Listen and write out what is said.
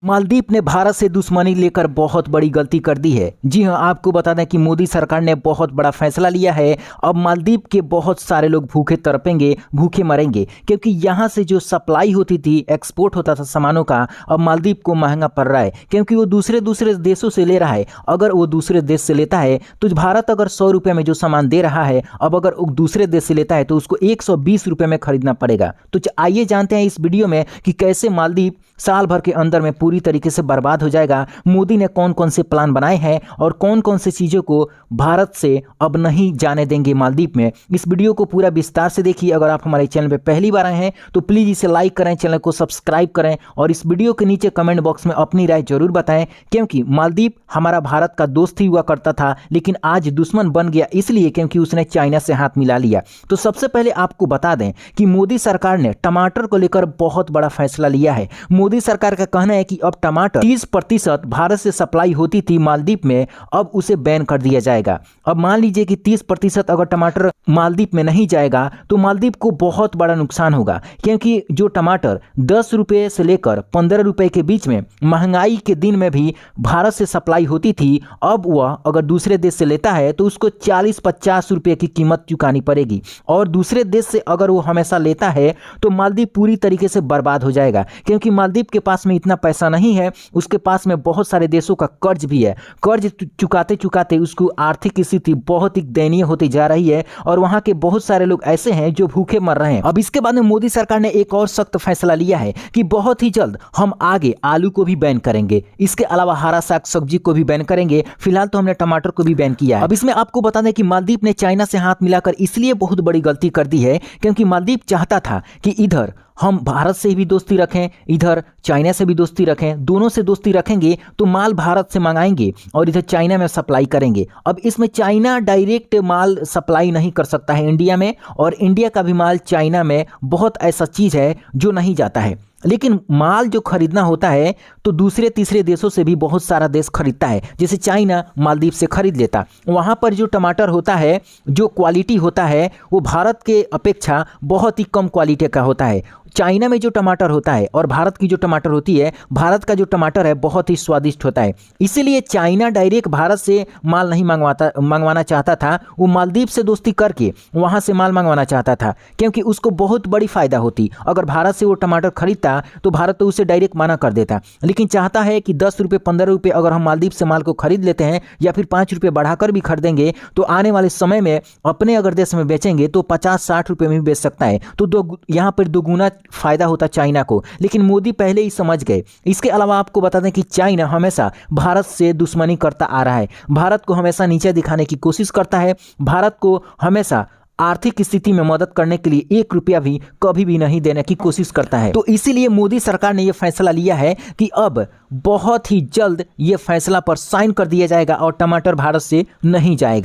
मालदीव ने भारत से दुश्मनी लेकर बहुत बड़ी गलती कर दी है। जी हां, आपको बता दें कि मोदी सरकार ने बहुत बड़ा फैसला लिया है। अब मालदीव के बहुत सारे लोग भूखे तड़पेंगे, भूखे मरेंगे, क्योंकि यहां से जो सप्लाई होती थी, एक्सपोर्ट होता था सामानों का, अब मालदीव को महंगा पड़ रहा है, क्योंकि वो दूसरे दूसरे देशों से ले रहा है। अगर वो दूसरे देश से लेता है तो भारत अगर 100 रुपये में जो सामान दे रहा है, अब अगर वो दूसरे देश से लेता है तो उसको 120 रुपये में खरीदना पड़ेगा। तो आइए जानते हैं इस वीडियो में कि कैसे मालदीव साल भर के अंदर में पूरी तरीके से बर्बाद हो जाएगा। मोदी ने कौन कौन से प्लान बनाए हैं और कौन कौन से चीज़ों को भारत से अब नहीं जाने देंगे मालदीव में। इस वीडियो को पूरा विस्तार से देखिए। अगर आप हमारे चैनल पर पहली बार आए हैं तो प्लीज़ इसे लाइक करें, चैनल को सब्सक्राइब करें और इस वीडियो के नीचे कमेंट बॉक्स में अपनी राय जरूर बताएं, क्योंकि मालदीव हमारा भारत का दोस्त ही हुआ करता था, लेकिन आज दुश्मन बन गया इसलिए क्योंकि उसने चाइना से हाथ मिला लिया। तो सबसे पहले आपको बता दें कि मोदी सरकार ने टमाटर को लेकर बहुत बड़ा फैसला लिया है। मोदी सरकार का कहना है कि अब टमाटर 30% भारत से सप्लाई होती थी मालदीव में, अब उसे बैन कर दिया जाएगा। अब मान लीजिए कि 30% अगर टमाटर मालदीव में नहीं जाएगा तो मालदीव को बहुत बड़ा नुकसान होगा, क्योंकि जो टमाटर 10 रुपये से लेकर 15 रुपये के बीच में महंगाई के दिन में भी भारत से सप्लाई होती थी, अब वह अगर दूसरे देश से लेता है तो उसको 40-50 रुपये की कीमत चुकानी पड़ेगी। और दूसरे देश से अगर वो हमेशा लेता है तो मालदीव पूरी तरीके से बर्बाद हो जाएगा, क्योंकि मालदीव के पास में इतना पैसा नहीं है। उसके पास में बहुत सारे देशों का कर्ज भी है। कर्ज चुकाते चुकाते उसको आर्थिक स्थिति बहुत ही दयनीय होती जा रही है और वहां के बहुत सारे लोग ऐसे हैं जो भूखे मर रहे हैं। अब इसके बाद में मोदी सरकार ने एक और सख्त फैसला लिया है कि बहुत ही जल्द हम आगे आलू को भी बैन करेंगे, इसके अलावा हरा साग सब्जी को भी बैन करेंगे। फिलहाल तो हमने टमाटर को भी बैन किया है। अब इसमें आपको बता दें कि मालदीव ने चाइना से हाथ मिलाकर इसलिए बहुत बड़ी गलती कर दी है क्योंकि मालदीव चाहता था कि इधर हम भारत से भी दोस्ती रखें, इधर चाइना से भी दोस्ती रखें, दोनों से दोस्ती रखेंगे तो माल भारत से मंगाएंगे और इधर चाइना में सप्लाई करेंगे। अब इसमें चाइना डायरेक्ट माल सप्लाई नहीं कर सकता है इंडिया में, और इंडिया का भी माल चाइना में बहुत ऐसा चीज़ है जो नहीं जाता है। लेकिन माल जो खरीदना होता है तो दूसरे तीसरे देशों से भी बहुत सारा देश खरीदता है, जैसे चाइना मालदीव से खरीद लेता। वहाँ पर जो टमाटर होता है, जो क्वालिटी होता है, वो भारत के अपेक्षा बहुत ही कम क्वालिटी का होता है। चाइना में जो टमाटर होता है और भारत की जो टमाटर होती है, भारत का जो टमाटर है बहुत ही स्वादिष्ट होता है। इसीलिए चाइना डायरेक्ट भारत से माल नहीं मंगवाना चाहता था, वो मालदीव से दोस्ती करके वहाँ से माल मंगवाना चाहता था, क्योंकि उसको बहुत बड़ी फ़ायदा होती। अगर भारत से वो टमाटर खरीदता तो भारत तो उसे डायरेक्ट मना कर देता, लेकिन चाहता है कि 10 रुपये 15 रुपये अगर हम मालदीव से माल को खरीद लेते हैं या फिर 5 रुपये बढ़ाकर भी खरीदेंगे तो आने वाले समय में अपने अगर देश में बेचेंगे तो 50-60 रुपये में भी बेच सकता है। तो यहाँ पर दोगुना फायदा होता चाइना को, लेकिन मोदी पहले ही समझ गए। इसके अलावा आपको बता दें कि चाइना हमेशा भारत से दुश्मनी करता आ रहा है, भारत को हमेशा नीचे दिखाने की कोशिश करता है, भारत को हमेशा आर्थिक स्थिति में मदद करने के लिए 1 रुपया भी कभी भी नहीं देने की कोशिश करता है। तो इसीलिए मोदी सरकार ने यह फैसला लिया है कि अब बहुत ही जल्द यह फैसला पर साइन कर दिया जाएगा और टमाटर भारत से नहीं जाएगा।